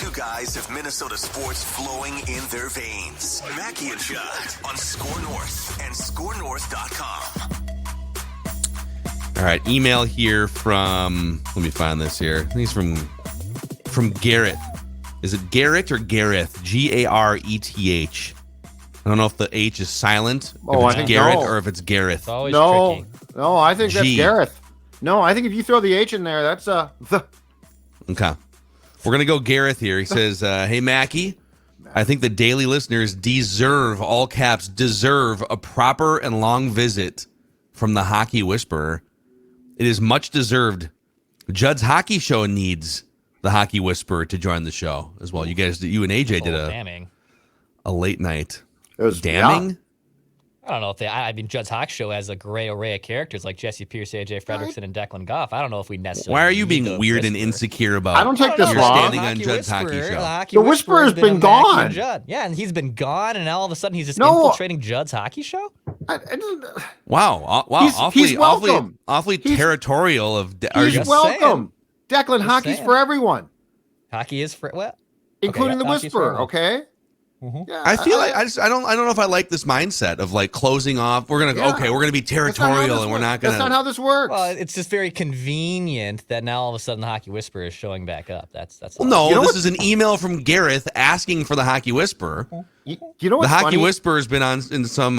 Two guys of Minnesota sports flowing in their veins. Mackie and Judd on SKOR North and SKORNorth.com. All right, email here from, let me find this here. I think it's from Garrett. Is it Garrett or Gareth? Gareth. I don't know if the H is silent, if it's Garrett or if it's Gareth. It's always tricky. No, I think that's Gareth. No, I think if you throw the H in there, that's the. Okay. We're going to go Gareth here. He says, hey, Mackie, I think the daily listeners deserve, all caps, deserve a proper and long visit from the Hockey Whisperer. It is much deserved. Judd's Hockey Show needs the Hockey Whisperer to join the show as well. You and AJ did a late night. It was damning. Yeah. I don't know if I mean, Judd's Hawk Show has a great array of characters like Jesse Pierce, AJ Fredrickson, and Declan Goff. I don't know if we necessarily. Why are you being weird and insecure about? I don't take this wrong. Standing on Judd's Hockey Show. The Whisperer has been gone. Yeah, and he's been gone, and now all of a sudden he's just infiltrating Judd's Hockey Show. Wow! He's welcome. Awfully territorial of. He's welcome. Declan, hockey's for everyone. Hockey is for including the Whisperer. Okay. Mm-hmm. Yeah, I feel like I don't know if I like this mindset of like closing off. We're gonna be territorial and we're not gonna. That's not how this works. Well, it's just very convenient that now all of a sudden the Hockey Whisperer is showing back up. That's. Well, no, this is an email from Gareth asking for the Hockey Whisperer. You know what's the Hockey funny? Whisperer has been on in some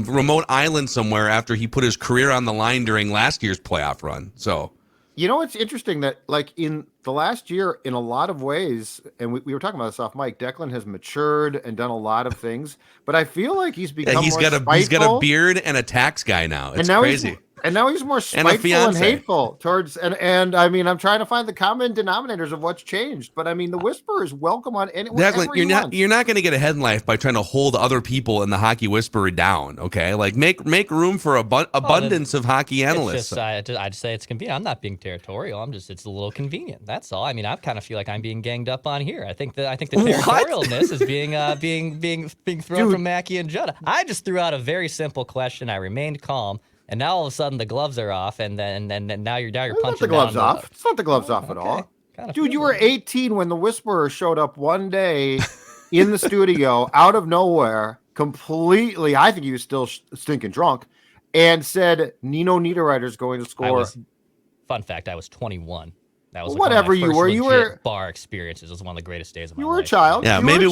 remote island somewhere after he put his career on the line during last year's playoff run. So. You know, it's interesting that, like, in the last year, in a lot of ways, and we were talking about this off mic, Declan has matured and done a lot of things, but I feel like he's become he's got a beard and a tax guy now. It's crazy. And now he's more spiteful and hateful towards, and I mean, I'm trying to find the common denominators of what's changed, but I mean, the Whisperer is welcome on any. Declan, you're not going to get ahead in life by trying to hold other people in the Hockey Whisperer down. Okay, like make room for abundance of hockey analysts. I'd say it's convenient. I'm not being territorial. It's a little convenient. That's all. I mean, I kind of feel like I'm being ganged up on here. I think the territorialness is being thrown from Mackie and Judd. I just threw out a very simple question. I remained calm. And now all of a sudden the gloves are off, and then now you're punching not the gloves off. It's not the gloves off at all. Dude, you were 18 when the Whisperer showed up one day in the studio out of nowhere, completely. I think he was still stinking drunk, and said Nino Niederreiter's going to score. Fun fact: I was 21. That was whatever you were. You were bar experiences. It was one of the greatest days of my life. You were a child. Yeah, maybe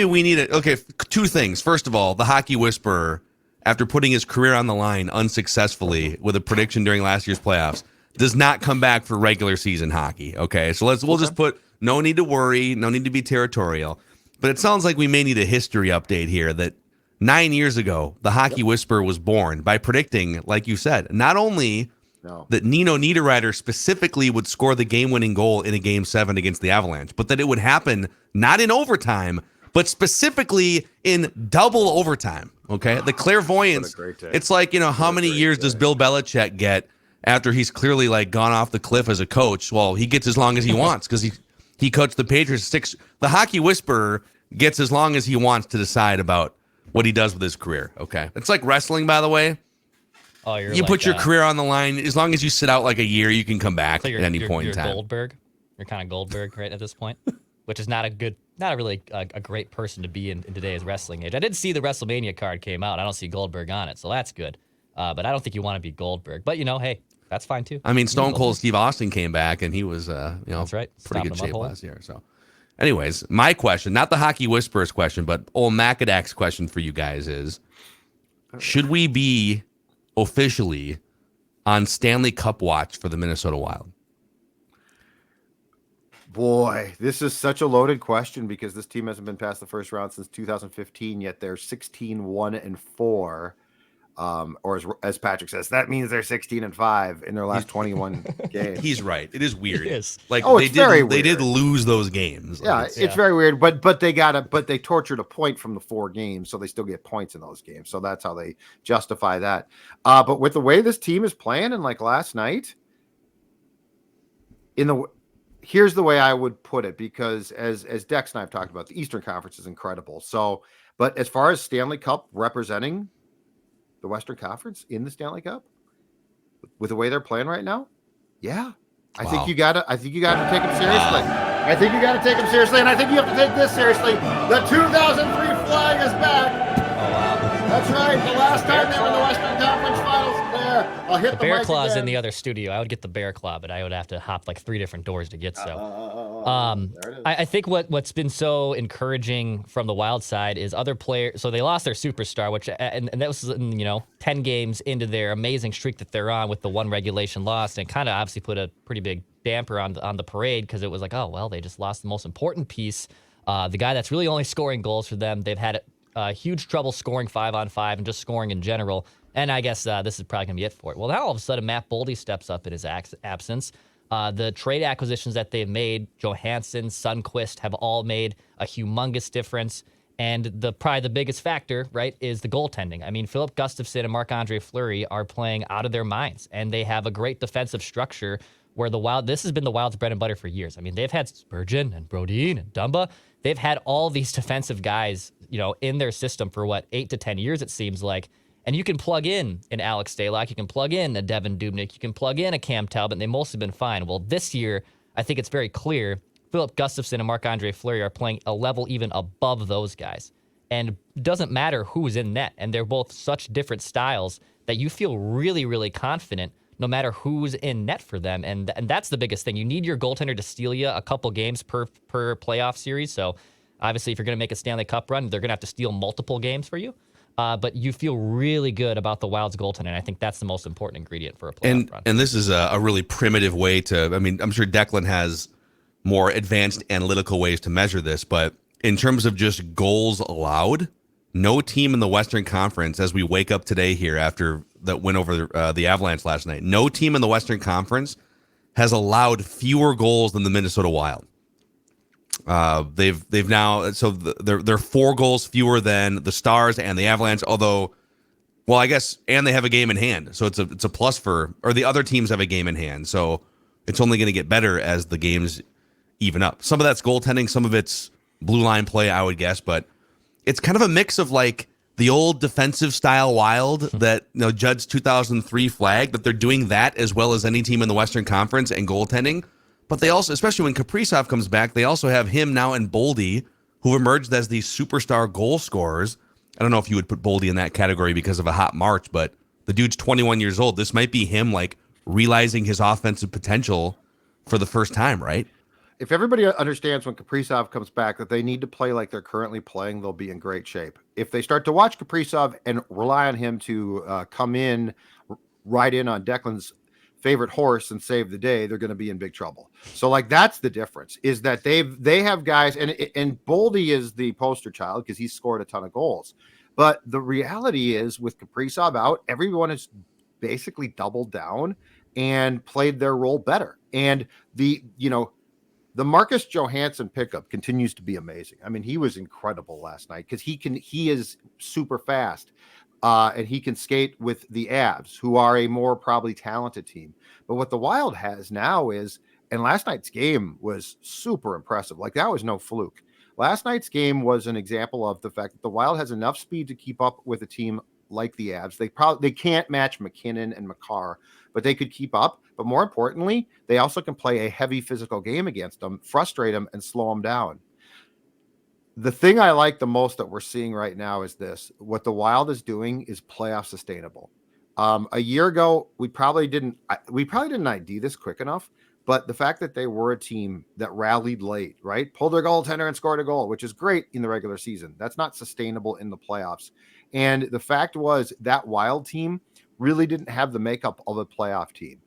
we need it. Okay, two things. First of all, the Hockey Whisperer, after putting his career on the line unsuccessfully with a prediction during last year's playoffs, does not come back for regular season hockey. Okay, so we'll just put no need to worry, no need to be territorial. But it sounds like we may need a history update here that 9 years ago, the Hockey Whisperer was born by predicting, like you said, not only that Nino Niederreiter specifically would score the game-winning goal in a Game 7 against the Avalanche, but that it would happen not in overtime, but specifically in double overtime. Okay, the clairvoyance. It's like, how many years does Bill Belichick get after he's clearly like gone off the cliff as a coach? Well, he gets as long as he wants because he coached the Patriots. The Hockey Whisperer gets as long as he wants to decide about what he does with his career. Okay, it's like wrestling, by the way. Oh, you put your career on the line. As long as you sit out like a year, you can come back at any point in time. You're Goldberg. You're kind of Goldberg right at this point, which is not really a great person to be in today's wrestling age. I did see the WrestleMania card came out. I don't see Goldberg on it, so that's good. But I don't think you want to be Goldberg. But hey, that's fine too. I mean, Stone Cold Steve Austin came back, and he was, that's right, pretty good shape last year. So, anyways, my question, not the Hockey Whisperer's question, but old Macadac's question for you guys is: should we be officially on Stanley Cup watch for the Minnesota Wild? Boy, this is such a loaded question because this team hasn't been past the first round since 2015, yet they're 16-1-4. Or as Patrick says, that means they're 16-5 in their last 21 games. He's right. It is weird. It is. Like they did lose those games. Yeah, it's very weird. But they tortured a point from the 4 games, so they still get points in those games. So that's how they justify that. But with the way this team is playing, and like last night, here's the way I would put it, because as Dex and I have talked about, the Eastern Conference is incredible. So, but as far as Stanley Cup representing the Western Conference in the Stanley Cup, with the way they're playing right now, yeah, I think you gotta take it seriously. I think you got to take them seriously, and I think you have to take this seriously. The 2003 flag is back. Oh, wow. That's right. The last time they were in the Western Conference Finals. There, I'll hit the Bear mic Claw's again. in the other studio. I would get the Bear Claw, but I would have to hop like 3 different doors to get so. There it is. I think what's been so encouraging from the Wild side is other players. So they lost their superstar, which and that was 10 games into their amazing streak that they're on with the one regulation loss, and kind of obviously put a pretty big damper on the parade because it was like, oh well, they just lost the most important piece, the guy that's really only scoring goals for them. They've had huge trouble scoring 5-on-5 and just scoring in general. And I guess this is probably going to be it for it. Well, now all of a sudden, Matt Boldy steps up in his absence. The trade acquisitions that they've made, Johansson, Sundqvist, have all made a humongous difference. And probably the biggest factor, right, is the goaltending. I mean, Philip Gustafsson and Marc-Andre Fleury are playing out of their minds. And they have a great defensive structure where the Wild, this has been the Wild's bread and butter for years. I mean, they've had Spurgeon and Brodin and Dumba. They've had all these defensive guys, in their system for 8 to 10 years, it seems like. And you can plug in an Alex Stalock, you can plug in a Devin Dubnyk, you can plug in a Cam Talbot, and they mostly been fine. Well, this year, I think it's very clear, Philip Gustafsson and Marc-Andre Fleury are playing a level even above those guys. And it doesn't matter who's in net, and they're both such different styles that you feel really, really confident no matter who's in net for them. And that's the biggest thing. You need your goaltender to steal you a couple games per playoff series. So obviously, if you're going to make a Stanley Cup run, they're going to have to steal multiple games for you. But you feel really good about the Wild's goaltending, and I think that's the most important ingredient for a playoff run. And this is a really primitive way to, I'm sure Declan has more advanced analytical ways to measure this, but in terms of just goals allowed, no team in the Western Conference, as we wake up today here after that win over the Avalanche last night, no team in the Western Conference has allowed fewer goals than the Minnesota Wild. They've now, so they're 4 goals fewer than the Stars and the Avalanche, although, well, I guess, and they have a game in hand. So it's a plus or the other teams have a game in hand. So it's only going to get better as the games even up. Some of that's goaltending, some of it's blue line play, I would guess, but it's kind of a mix of like the old defensive style Wild that, Judd's 2003 flag, that they're doing that as well as any team in the Western Conference and goaltending. But they also, especially when Kaprizov comes back, they also have him now and Boldy, who emerged as these superstar goal scorers. I don't know if you would put Boldy in that category because of a hot March, but the dude's 21 years old. This might be him like realizing his offensive potential for the first time, right? If everybody understands when Kaprizov comes back that they need to play like they're currently playing, they'll be in great shape. If they start to watch Kaprizov and rely on him to come in, ride in on Declan's favorite horse and save the day, they're going to be in big trouble. So like that's the difference, is that they have guys, and Boldy is the poster child because he's scored a ton of goals. But the reality is with Kaprizov out, everyone has basically doubled down and played their role better. And the Marcus Johansson pickup continues to be amazing. I mean, he was incredible last night because he is super fast. And he can skate with the Avs, who are a more probably talented team. But what the Wild has now is, and last night's game was super impressive. Like that was no fluke. Last night's game was an example of the fact that the Wild has enough speed to keep up with a team like the Avs. They can't match McKinnon and Makar, but they could keep up. But more importantly, they also can play a heavy physical game against them, frustrate them, and slow them down. The thing I like the most that we're seeing right now is this. What the Wild is doing is playoff sustainable. A year ago, we probably didn't ID this quick enough, but the fact that they were a team that rallied late, right? Pulled their goaltender and scored a goal, which is great in the regular season. That's not sustainable in the playoffs. And the fact was that Wild team really didn't have the makeup of a playoff team.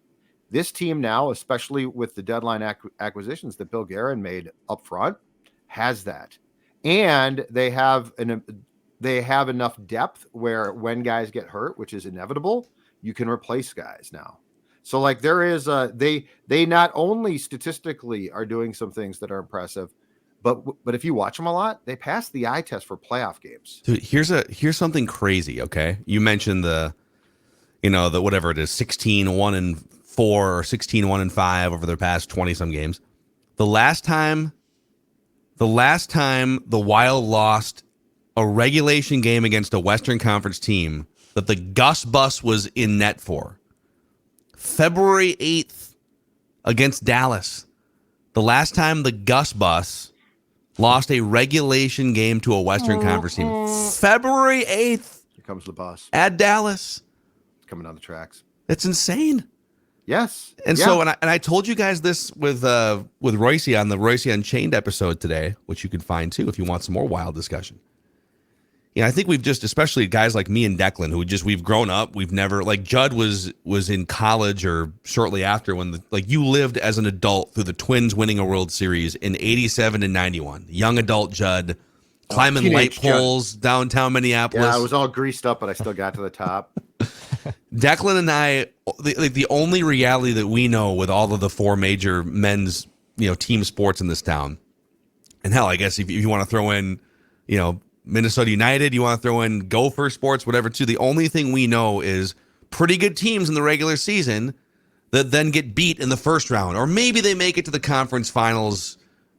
This team now, especially with the deadline acquisitions that Bill Guerin made up front, has that. And they have enough depth where when guys get hurt, which is inevitable, you can replace guys now. So like there is they not only statistically are doing some things that are impressive, but if you watch them a lot, they pass the eye test for playoff games. Dude, here's something crazy. Okay, you mentioned the whatever it is, 16-1-4 or 16-1-5 over their past 20 some games. The last time the Wild lost a regulation game against a Western Conference team that the Gus Bus was in net for, February 8th against Dallas. the last time the Gus Bus lost a regulation game to a Western Conference team. February 8th. Here comes the bus. At Dallas. Coming down the tracks. It's insane. Yes. And so, and I told you guys this with Royce on the Royce Unchained episode today, which you can find too if you want some more wild discussion. I think we've just, especially guys like me and Declan, who we've grown up. We've never, like Judd was in college or shortly after when you lived as an adult through the Twins winning a World Series in 87 and 91. Young adult Judd climbing light poles downtown Minneapolis. Yeah, I was all greased up, but I still got to the top. Declan and I, the only reality that we know with all of the four major men's, team sports in this town, and hell, I guess if you want to throw in, Minnesota United, you want to throw in Gopher sports, whatever, too. The only thing we know is pretty good teams in the regular season that then get beat in the first round. Or maybe they make it to the conference finals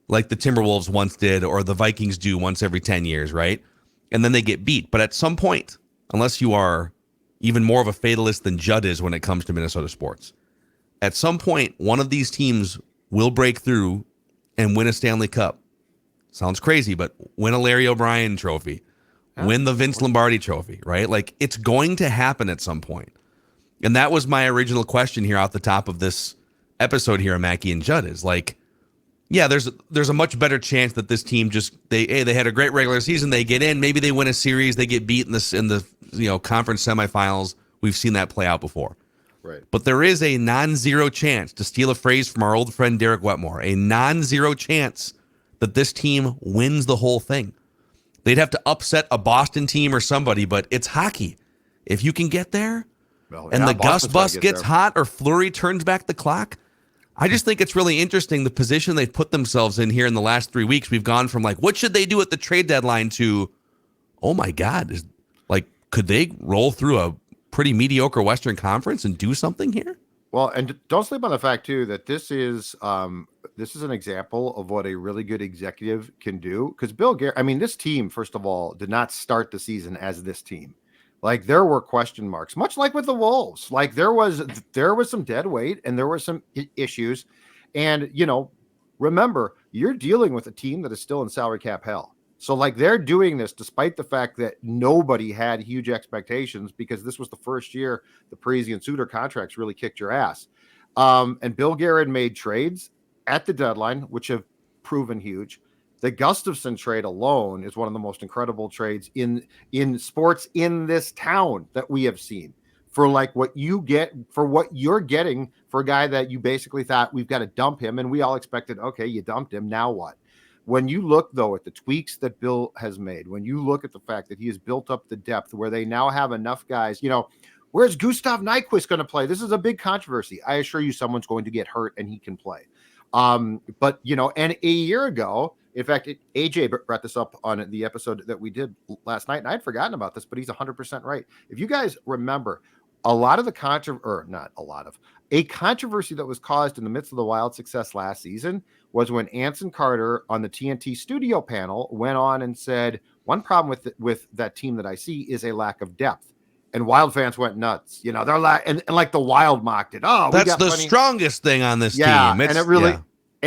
like the Timberwolves once did or the Vikings do once every 10 years, right? And then they get beat. But at some point, unless you are even more of a fatalist than Judd is when it comes to Minnesota sports, at some point, one of these teams will break through and win a Stanley Cup. Sounds crazy, but win a Larry O'Brien trophy, win the Vince Lombardi trophy, right? Like, it's going to happen at some point. And that was my original question here out the top of this episode here, Mackie and Judd, is like, yeah, there's a much better chance that this team they had a great regular season, they get in, maybe they win a series, they get beat in the conference semifinals. We've seen that play out before. Right. But there is a non-zero chance, to steal a phrase from our old friend Derek Wetmore, a non-zero chance that this team wins the whole thing. They'd have to upset a Boston team or somebody, but it's hockey. If you can get there, the Gus Bus gets hot or Fleury turns back the clock, I just think it's really interesting the position they've put themselves in here in the last 3 weeks. We've gone from what should they do at the trade deadline to, oh my God, could they roll through a pretty mediocre Western Conference and do something here? Well, and don't sleep on the fact too that this is an example of what a really good executive can do. Because Bill Guerin, this team, first of all, did not start the season as this team. There were question marks, much like with the Wolves. There was some dead weight and there were some issues. And remember, you're dealing with a team that is still in salary cap hell. So they're doing this despite the fact that nobody had huge expectations because this was the first year the Parisi and Suter contracts really kicked your ass. And Bill Guerin made trades at the deadline, which have proven huge. The Gustafson trade alone is one of the most incredible trades in sports in this town that we have seen for what you're getting for a guy that you basically thought we've got to dump him. And we all expected, okay, you dumped him. Now what? When you look, though, at the tweaks that Bill has made, when you look at the fact that he has built up the depth where they now have enough guys, where's Gustav Nyquist going to play? This is a big controversy. I assure you someone's going to get hurt and he can play. But, and a year ago, in fact, AJ brought this up on the episode that we did last night, and I'd forgotten about this, but he's 100% right. If you guys remember, a controversy that was caused in the midst of the Wild success last season was when Anson Carter on the TNT studio panel went on and said, one problem with that team that I see is a lack of depth. And Wild fans went nuts. They're and the Wild mocked it. Oh, that's the strongest thing on this team. And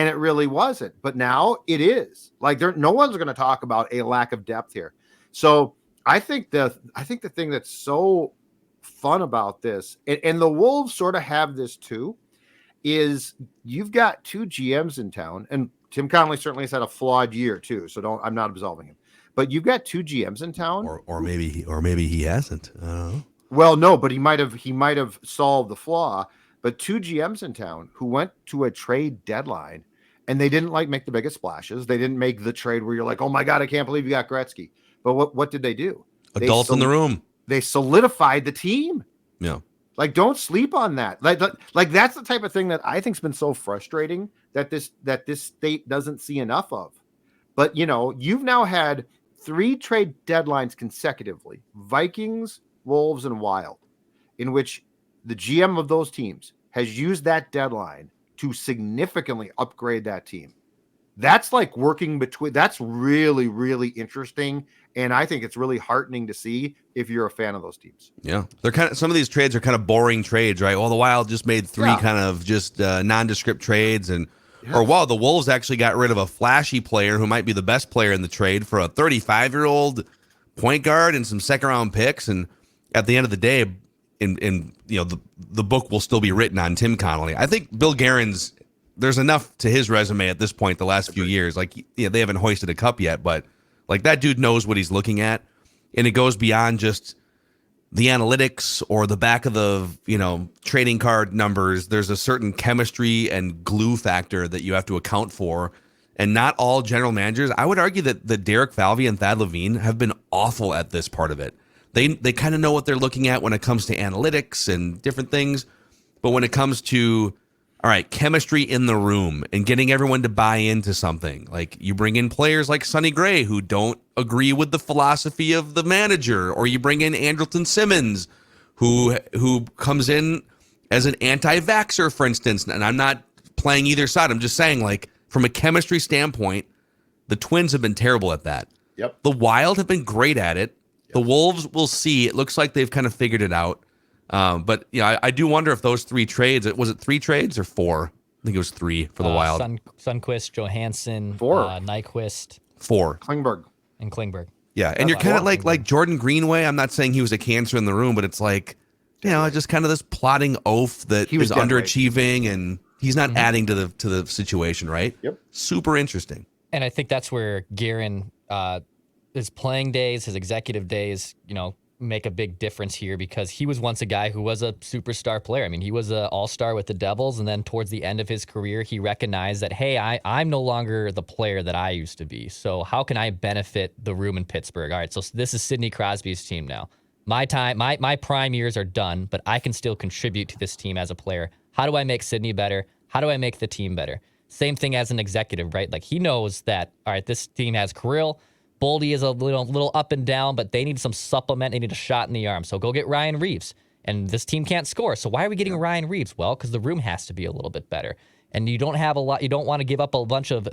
it really wasn't. But now it is. No one's going to talk about a lack of depth here. So I think the thing that's so fun about this, and the Wolves sort of have this too, is you've got two GMs in town, and Tim Connolly certainly has had a flawed year too. So I'm not absolving him, but you've got two GMs in town, or maybe he hasn't. I don't know. Well, no, but he might have solved the flaw. But two GMs in town who went to a trade deadline and they didn't make the biggest splashes. They didn't make the trade where you're like, oh my God, I can't believe you got Gretzky. But what did they do? Adults in the room. They solidified the team. Yeah. Don't sleep on that. That's the type of thing that I think's been so frustrating that this state doesn't see enough of. But you've now had 3 trade deadlines consecutively: Vikings, Wolves, and Wild, in which the GM of those teams has used that deadline to significantly upgrade that team. That's working between. That's really, really interesting. And I think it's really heartening to see if you're a fan of those teams. Yeah. They're some of these trades are kind of boring trades, right? Well, the Wild just made 3 kind of just nondescript trades. And Yes. Or, wow, the Wolves actually got rid of a flashy player who might be the best player in the trade for a 35-year-old point guard and some second-round picks. And at the end of the day, the book will still be written on Tim Connolly. I think Bill Guerin's, there's enough to his resume at this point the last few years. Like, they haven't hoisted a cup yet, but like that dude knows what he's looking at. And it goes beyond just the analytics or the back of the, trading card numbers. There's a certain chemistry and glue factor that you have to account for. And not all general managers, I would argue that Derek Falvey and Thad Levine have been awful at this part of it. They kind of know what they're looking at when it comes to analytics and different things. But when it comes to, all right, chemistry in the room and getting everyone to buy into something, like you bring in players like Sonny Gray who don't agree with the philosophy of the manager, or you bring in Andrelton Simmons who comes in as an anti-vaxxer, for instance. And I'm not playing either side. I'm just saying, like, from a chemistry standpoint, the Twins have been terrible at that. Yep. The Wild have been great at it. Yep. The Wolves, we'll see. It looks like they've kind of figured it out. But I do wonder if those 3 trades, was it 3 trades or 4? I think it was 3 for the Wild. Sundqvist, Johansson, 4. Nyquist, 4. Klingberg. And Klingberg. Yeah, and you're kind of like Jordan Greenway. I'm not saying he was a cancer in the room, but it's like, just kind of this plotting oaf that he was underachieving, and he's not adding to the situation, right? Yep. Super interesting. And I think that's where Guerin, his playing days, his executive days, make a big difference here, because he was once a guy who was a superstar player. I mean, he was an all-star with the Devils, and then towards the end of his career, he recognized that, hey, I'm no longer the player that I used to be. So how can I benefit the room in Pittsburgh? All right, so this is Sidney Crosby's team now. My prime years are done, but I can still contribute to this team as a player. How do I make Sidney better? How do I make the team better? Same thing as an executive, right? Like, he knows that, all right, this team has Kirill. Boldy is a little up and down, but they need some supplement. They need a shot in the arm. So go get Ryan Reeves. And this team can't score. So why are we getting Ryan Reeves? Well, because the room has to be a little bit better. And you don't have a lot. You don't want to give up a bunch of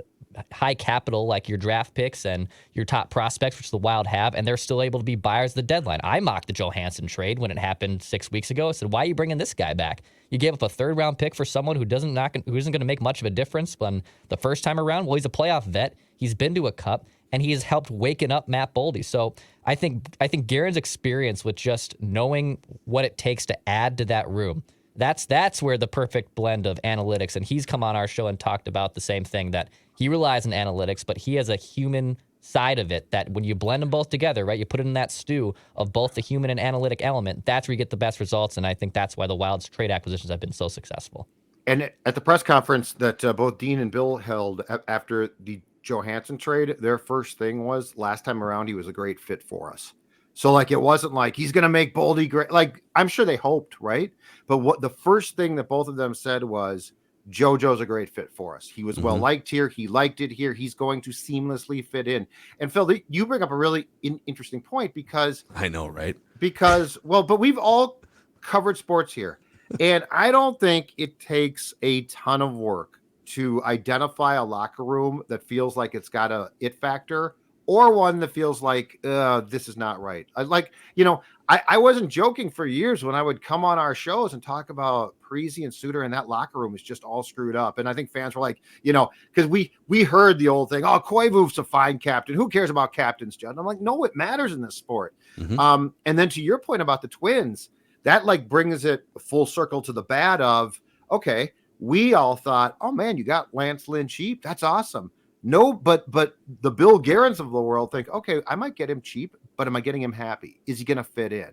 high capital like your draft picks and your top prospects, which the Wild have, and they're still able to be buyers at the deadline. I mocked the Johansson trade when it happened 6 weeks ago. I said, why are you bringing this guy back? You gave up a 3rd-round pick for someone who isn't going to make much of a difference when the first time around. Well, he's a playoff vet. He's been to a cup, and he has helped waken up Matt Boldy. So I think Guerin's experience with just knowing what it takes to add to that room, that's where the perfect blend of analytics, and he's come on our show and talked about the same thing, that he relies on analytics, but he has a human side of it that when you blend them both together, right, you put it in that stew of both the human and analytic element, that's where you get the best results, and I think that's why the Wild's trade acquisitions have been so successful. And at the press conference that both Dean and Bill held after the Johansson trade, their first thing was, last time around, he was a great fit for us. So, like, it wasn't like he's going to make Boldy great. Like, I'm sure they hoped, right? But what the first thing that both of them said was, JoJo's a great fit for us. He was well liked here. He liked it here. He's going to seamlessly fit in. And Phil, you bring up a really interesting point, because I know, right? Because, but we've all covered sports here, and I don't think it takes a ton of work to identify a locker room that feels like it's got a it factor, or one that feels like this is not right. I wasn't joking for years when I would come on our shows and talk about Parise and Suter, and that locker room is just all screwed up. And I think fans were like, because we heard the old thing, oh, Koivu's a fine captain. Who cares about captains, Judd? And I'm like, no, it matters in this sport. And then to your point about the Twins, that like brings it full circle to the bad of, okay, we all thought, oh man, you got Lance Lynn cheap. That's awesome. No, but the Bill Guerins of the world think, okay, I might get him cheap, but am I getting him happy? Is he going to fit in?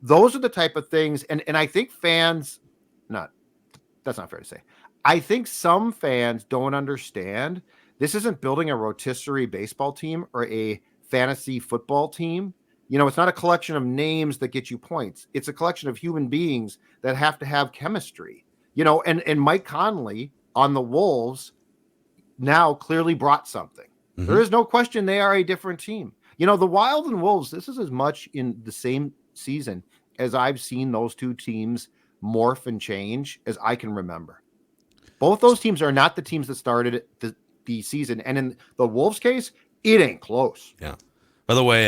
Those are the type of things. And I think fans, that's not fair to say. I think some fans don't understand this isn't building a rotisserie baseball team or a fantasy football team. It's not a collection of names that get you points. It's a collection of human beings that have to have chemistry. And Mike Conley on the Wolves now clearly brought something. There is no question they are a different team. The Wild and Wolves, this is as much in the same season as I've seen those two teams morph and change as I can remember. Both those teams are not the teams that started the season. And in the Wolves case, it ain't close. Yeah. By the way,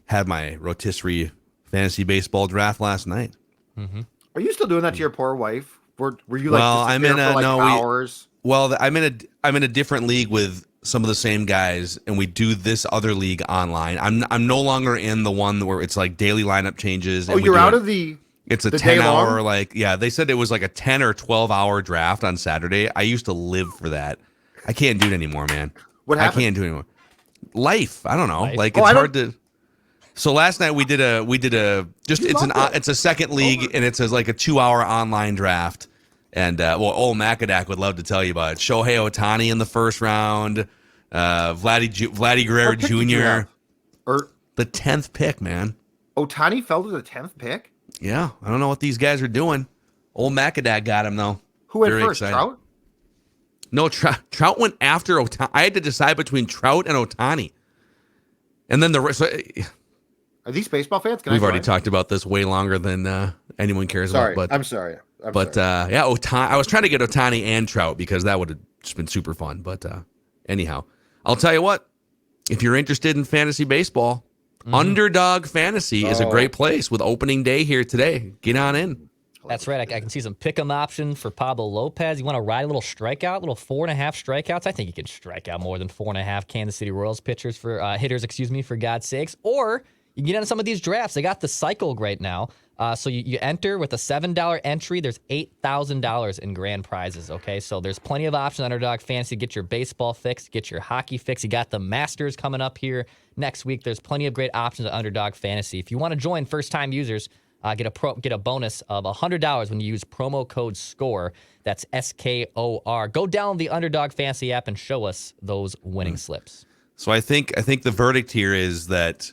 had my rotisserie fantasy baseball draft last night. Are you still doing that to your poor wife Were you like? Well, I'm in a hours. I'm in a different league with some of the same guys, and we do this other league online. I'm no longer in the one where it's like daily lineup changes. And you're out of the. It's a 10-hour, they said it was like a 10 or 12-hour draft on Saturday. I used to live for that. I can't do it anymore, man. What happened? I can't do it anymore. Life. I don't know. Life. Like, it's hard to. So last night it's a second league, and it's like a 2-hour online draft. And, old Macadac would love to tell you about it. Shohei Ohtani in the first round, Vladdy Guerrero Jr. The 10th pick, man. Ohtani fell to the 10th pick? Yeah, I don't know what these guys are doing. Old Macadac got him, though. Who went first, excited. Trout? No, Trout went after Ohtani. I had to decide between Trout and Ohtani. And then the rest... Are these baseball fans? We've already talked about this way longer than anyone cares about. But I'm sorry. Ohtani. I was trying to get Ohtani and Trout because that would have just been super fun. But anyhow, I'll tell you what. If you're interested in fantasy baseball... Underdog Fantasy is a great place with opening day here today. Get on in. That's right. I can see some pick'em option for Pablo Lopez. You want to ride a little strikeout, little 4.5 strikeouts? I think you can strike out more than 4.5 Kansas City Royals hitters, for God's sakes. Or you can get into some of these drafts. They got the cycle right now. So you enter with a $7 entry. There's $8,000 in grand prizes, okay? So there's plenty of options on Underdog Fantasy. Get your baseball fix, get your hockey fix. You got the Masters coming up here next week. There's plenty of great options at Underdog Fantasy. If you want to join first-time users, get a bonus of $100 when you use promo code SKOR. That's SKOR. Go download the Underdog Fantasy app and show us those winning slips. So I think the verdict here is that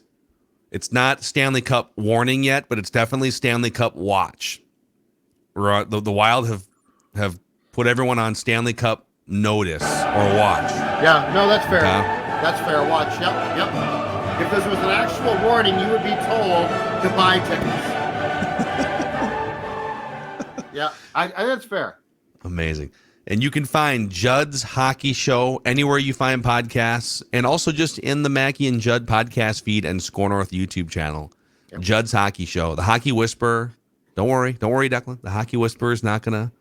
it's not Stanley Cup warning yet, but it's definitely Stanley Cup watch. The Wild have put everyone on Stanley Cup notice or watch. Yeah, no, that's fair. That's fair. Watch. Yep. If this was an actual warning, you would be told to buy tickets. Yeah, I that's fair. Amazing. And you can find Judd's Hockey Show anywhere you find podcasts, and also just in the Mackie and Judd podcast feed and SKOR North YouTube channel. Yep. Judd's Hockey Show. The Hockey Whisperer. Don't worry, Declan. The Hockey Whisperer is not going to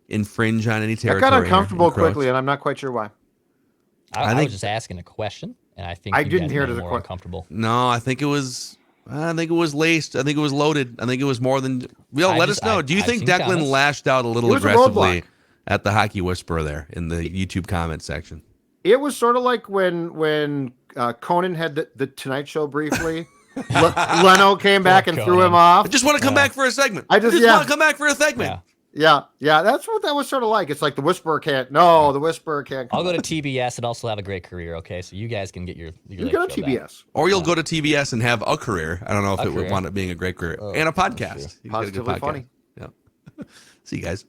infringe on any territory. I got uncomfortable quickly, and I'm not quite sure why. I was just asking a question, and I think I didn't hear the more uncomfortable. No, I think it was laced. I think it was loaded. I think it was more than. Let us know. Do you think Declan lashed out a little aggressively at the Hockey Whisperer there in the YouTube comment section? It was sort of like when Conan had the Tonight Show briefly. Leno came back and threw him off. I just want to come back for a segment. I just want to come back for a segment. Yeah, that's what that was sort of like. It's like the Whisperer can't. No, the Whisperer can't. I'll go to TBS and also have a great career. Okay, so you guys can get your you go to TBS, back. Or you'll go to TBS and have a career. I don't know if it would wind up being a great career and a podcast. Positively funny. Yeah. See you guys.